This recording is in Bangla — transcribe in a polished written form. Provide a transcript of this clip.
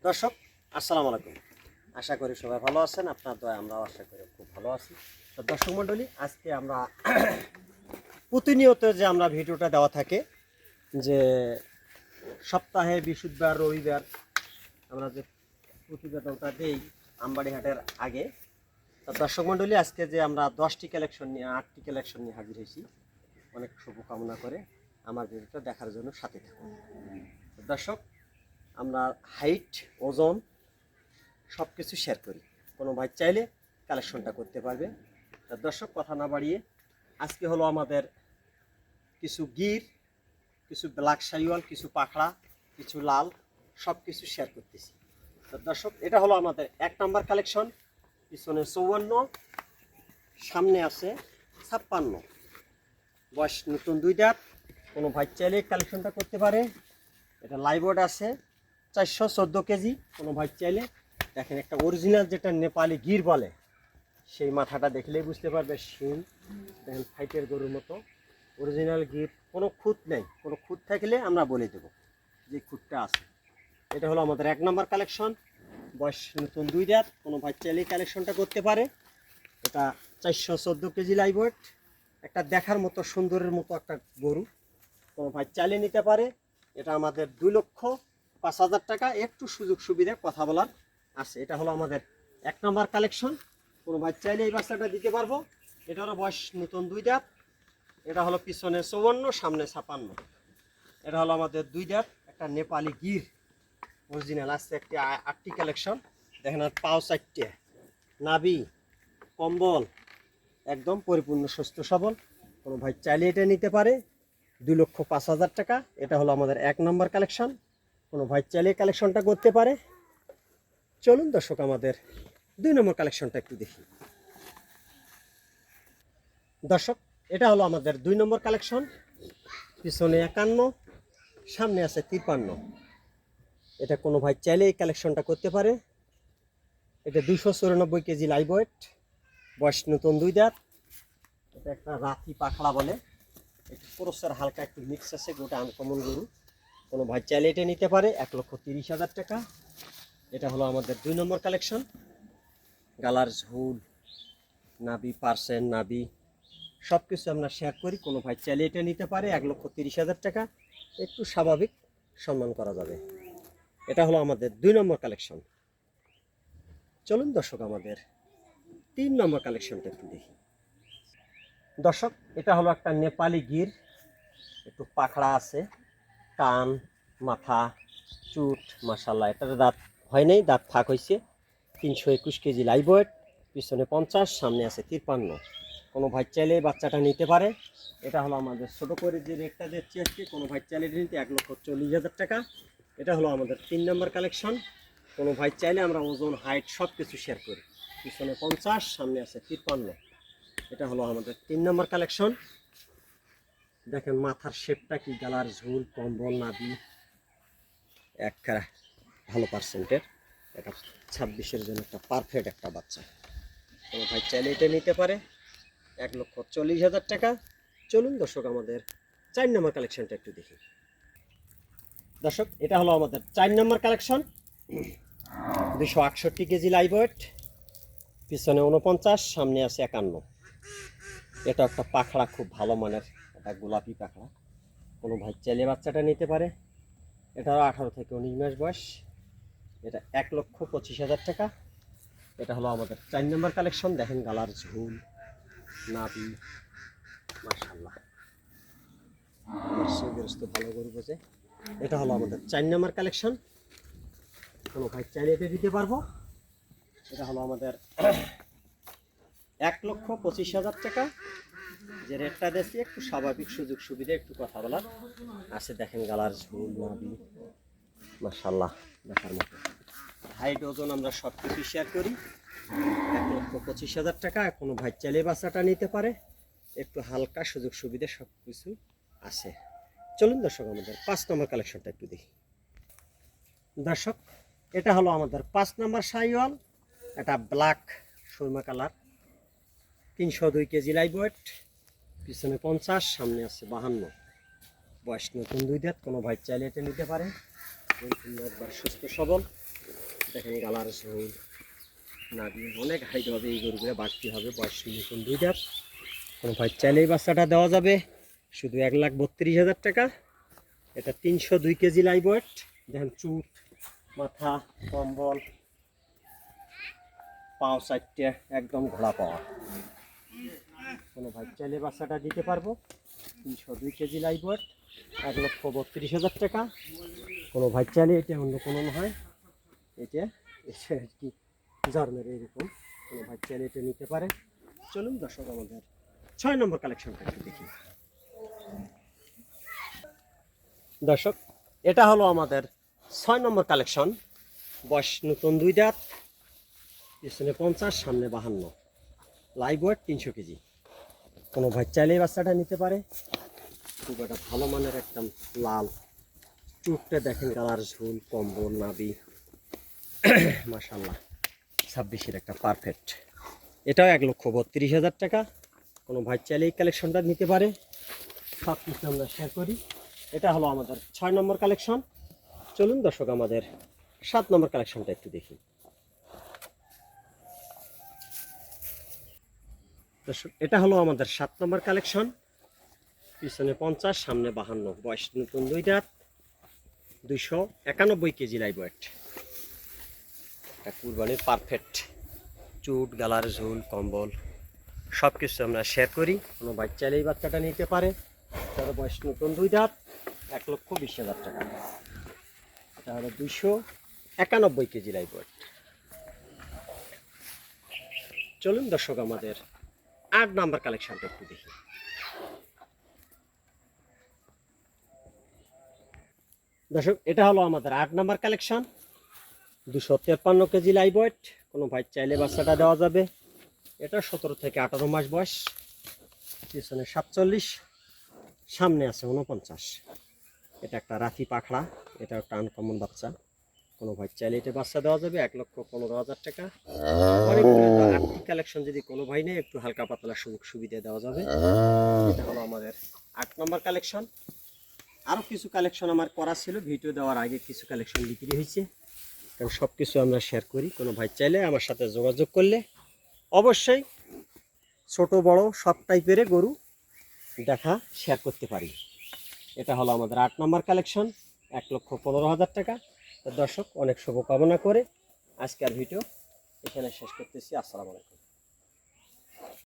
দর্শক আসসালামু আলাইকুম। আশা করি সবাই ভালো আছেন, আপনার দয়ায় আমরাও আশা করি খুব ভালো আছি। তো দর্শক মণ্ডলী, আজকে আমরা প্রতিনিয়ত যে আমরা ভিডিওটা দেওয়া থাকে যে সপ্তাহে বৃহস্পতিবার রবিবার আমরা যে প্রতিবেদনটা দেই আমবাড়িহাটের আগে। তো দর্শক মণ্ডলী, আজকে যে আমরা 10টি কালেকশন নিয়ে 8টি কালেকশন নিয়ে হাজির হয়েছি, অনেক শুভকামনা করে আমার ভিডিওটা দেখার জন্য সাথে থাকুন। দর্শক, আমরা হাইট, ওজন সব কিছু শেয়ার করি, কোনো ভাই চাইলে কালেকশনটা করতে পারবে। দর্শক, কথা না বাড়িয়ে আজকে হলো আমাদের কিছু গির, কিছু ব্ল্যাক শাইওয়াল, কিছু পাখড়া, কিছু লাল, সব কিছু শেয়ার করতেছি। দর্শক, এটা হলো আমাদের 1 নাম্বার কালেকশন। পিছনে 54, সামনে আছে 56, বয়স নতুন 2 দাঁত, কোনো ভাই চাইলে কালেকশনটা করতে পারে। এটা লাইভওয়েট আছে 414 কেজি, কোনো ভাই চাইলে। দেখেন, একটা অরিজিনাল যেটা নেপালি গির বলে, সেই মাথাটা দেখলেই বুঝতে পারবে। শিং দেখেন, ফাইটের গরুর মতো অরিজিনাল গির, কোনো খুঁত নেই। কোনো খুঁত থাকলে আমরা বলে দেব যে খুঁতটা আছে। এটা হলো আমাদের 1 নম্বর কালেকশন, বয়স নতুন 2 দাঁত, কোনো ভাই চাইলেই কালেকশনটা করতে পারে। এটা 414 কেজি লাইভওয়েট, একটা দেখার মতো সুন্দরের মতো একটা গরু, কোনো ভাই চাইলে নিতে পারে। এটা আমাদের 2,05,000 টাকা, একটু সুযোগ সুবিধা কথা বলার আছে। এটা হলো আমাদের 1 নম্বর কালেকশন, কোনো ভাই চাইলে এই বাচ্চাটা দিতে পারবো। এটারও বয়স নতুন 2 দাঁত, এটা হলো পিছনে 54, সামনে 56। এটা হলো আমাদের 2 দাঁত, একটা নেপালি গির অরিজিনাল। আসছে একটি 8টি কালেকশন, দেখেন। আর পাও 4টে, নাভি, কম্বল, একদম পরিপূর্ণ সুস্থ সবল, কোনো ভাই চাইলে এটা নিতে পারে। 2,05,000 টাকা। এটা হলো আমাদের 1 নম্বর কালেকশন, কোনো ভাই চাইলে কালেকশনটা করতে পারে। চলুন দর্শক, আমাদের 2 নম্বর কালেকশনটা একটু দেখি। দর্শক, এটা হলো আমাদের 2 নম্বর কালেকশন। পিছনে 51, সামনে আছে 53। এটা কোনো ভাই চাইলে এই কালেকশনটা করতে পারে। এটা 294 কেজি লাইভ ওয়েট, বয়স নতুন 2 দাঁত। এটা একটা রাতি পাখড়া বলে, একটু ক্রসের হালকা একটু মিক্স আছে, গোটা আনকমন গরু, কোনো ভাই চাইলে এটা নিতে পারে। 1,30,000 টাকা। এটা হলো আমাদের 2 নম্বর কালেকশন। গালার ঝুল, নাভি, পার্সেন্ট, নাভি সব কিছু আমরা শেয়ার করি, কোনো ভাই চাইলে এটা নিতে পারে। 1,30,000 টাকা, একটু স্বাভাবিক সম্মান করা যাবে। এটা হলো আমাদের 2 নম্বর কালেকশন। চলুন দর্শক, আমাদের 3 নম্বর কালেকশনটা একটু দেখি। দর্শক, এটা হলো একটা নেপালি গির, একটু পাখড়া আছে, কান, মাথা, চুট, মাশাল্লাহ। এটার দাঁত হয় নাই, দাঁত ফাঁক হয়েছে। 321 কেজি লাইভ ওয়েট, পিছনে 50, সামনে আছে 53। কোনো ভাই চাইলে বাচ্চাটা নিতে পারে। এটা হলো আমাদের ছোটো করে যে রেটটা দিচ্ছি আজকে, কোনো ভাই চাইলে নিতে 1,40,000 টাকা। এটা হলো আমাদের 3 নম্বর কালেকশন, কোনো ভাই চাইলে আমরা ওজন, হাইট সব কিছু শেয়ার করি। পিছনে 50, সামনে আছে 53। এটা হলো আমাদের 3 নম্বর কালেকশন। দেখেন মাথার শেপটা কি, গালার ঝুল, কম্বল, নাভি একটা ভালো পার্সেন্টের। এটা 26-এর জন্য একটা পারফেক্ট একটা বাচ্চা, কোনো ভাই চাইলে এটা নিতে পারে। 1,40,000 টাকা। চলুন দর্শক, আমাদের 4 নম্বর কালেকশনটা একটু দেখি। দর্শক, এটা হলো আমাদের 4 নম্বর কালেকশন। 268 কেজি লাইভ ওয়েট, পিছনে 49, সামনে আছে 51। এটা একটা পাখড়া, খুব ভালো মানের, একটা গোলাপি পাখড়া, কোনো ভাই চাইলে বাচ্চাটা নিতে পারে। এটাও 18 থেকে 19 মাস বয়স। এটা 1,25,000 টাকা। এটা হলো আমাদের 4 নম্বর কালেকশন। দেখেন গালার ঝুল, নাভি, মাশাআল্লাহ, ভালো গরু বোঝে। এটা হলো আমাদের 4 নম্বর কালেকশন, কোনো ভাই চাইলে এটা দিতে পারবো। এটা হলো আমাদের 1,25,000 টাকা। যে রেটটা দিচ্ছি, একটু স্বাভাবিক সুযোগ সুবিধা, একটু কথা বলার আছে। দেখেন গালার ঝুল, নাভি, মাশাআল্লাহ, দেখার মতো। হাইট, ওজন আমরা সব কিছু শেয়ার করি। 1,25,000 টাকা। কোনো ভাই চাইলে বাচ্চাটা নিতে পারে, একটু হালকা সুযোগ সুবিধা সব কিছু আছে। চলুন দর্শক, আমাদের 5 নম্বর কালেকশনটা একটু দেখি। দর্শক, এটা হলো আমাদের 5 নম্বর শাইওয়াল, এটা black Surma colour, 302 KG live weight, পিছনে 50, সামনে আছে 52। বয়স নতুন 2 দাঁত, কোনো ভাই চাইলে এটা নিতে পারে। একবার সুস্থ সবল, দেখেন গালার ঝোল না দিয়ে অনেক হাইট হবে, এই গরুগুলো বাড়তি হবে, বয়স নতুন 2 দাঁত। কোনো ভাই চাইলে এই বাচ্চাটা দেওয়া যাবে শুধু 1,32,000 টাকা। এটা 302 কেজি লাইভ ওয়েট। দেখেন চুট, মাথা, কম্বল, পাও সাইডটা একদম ঘোড়া পাওয়া। কোনো ভাই চাইলে বাচ্চাটা দিতে পারবো 302 কেজি লাইভ ওয়েট, 1,32,000 টাকা। কোনো ভাই চাইলে এটা অন্য কোনো হয়, এটা এটা আর কি জন্মের এরকম, কোনো ভাই চাইলে এটা নিতে পারে। চলুন দর্শক আমাদের 6 নম্বর কালেকশনটা একটু দেখি। দর্শক এটা হলো আমাদের 6 নম্বর কালেকশন। বয়স নতুন 2 দাঁত, পিছনে 50, সামনে 52, লাইভ ওয়েট 300 কেজি। কোনো ভাই চাইলে এই বাচ্চাটা নিতে পারে। খুব একটা ভালো মানের একদম লাল, চুটটা দেখেন কালার, ঝুল, কম্বল, নাবি, মাশাআল্লাহ 26-এর একটা পারফেক্ট। এটাও 1,32,000 টাকা। কোনো ভাই চাইলে এই কালেকশনটা নিতে পারে। সব কিছু আমরা শেয়ার করি। এটা হলো আমাদের 6 নম্বর কালেকশন। চলুন দর্শক আমাদের 7 নম্বর কালেকশনটা একটু দেখি। দর্শক এটা হলো আমাদের 7 নম্বর কালেকশন। পিছনে 50, সামনে 52, বয়স নতুন 2 দাঁত, 291 কেজি লাইভ ওয়েট। এটা কুরবানির পারফেক্ট, চুট, গালার ঝোল, কম্বল সব কিছু আমরা শেয়ার করি। কোনো ভাই চাইলে এই বাচ্চাটা নিতে পারে। তার বয়স নতুন 2 দাঁত, 1,20,000 টাকা। এটা হলো 291 কেজি লাইভ ওয়েট। চলুন দর্শক আমাদের 8 নাম্বার কালেকশনটা একটু দেখি। দর্শক এটা হলো আমাদের 8 number collection. 253 KG live weight. কোনো ভাই চাইলে বাচ্চাটা দেওয়া যাবে। এটা 17 থেকে 18 মাস বয়স, পিছনে 47, সামনে আছে 49। এটা একটা রাতি পাখড়া, এটা একটা আনকমন বাচ্চা। কোনো ভাই চাইলে এটা বাচ্চা দেওয়া যাবে 1,15,000 টাকা। অনেকগুলো আর্থিক কালেকশন যদি কোনো ভাই নেই, একটু হালকা পাতলা সুযোগ সুবিধা দেওয়া যাবে। এটা হলো আমাদের 8 নম্বর কালেকশন। আরও কিছু কালেকশন আমার করা ছিল, ভিডিও দেওয়ার আগে কিছু কালেকশন বিক্রি হয়েছে, কারণ সব কিছু আমরা শেয়ার করি। কোনো ভাই চাইলে আমার সাথে যোগাযোগ করলে অবশ্যই ছোট বড় সব টাইপের গরু দেখা শেয়ার করতে পারি। এটা হলো আমাদের 8 নম্বর কালেকশন, 1,15,000 টাকা। তো দর্শক অনেক শুভকামনা করে আজকের ভিডিও এখানে শেষ করতেছি। আসসালামু আলাইকুম।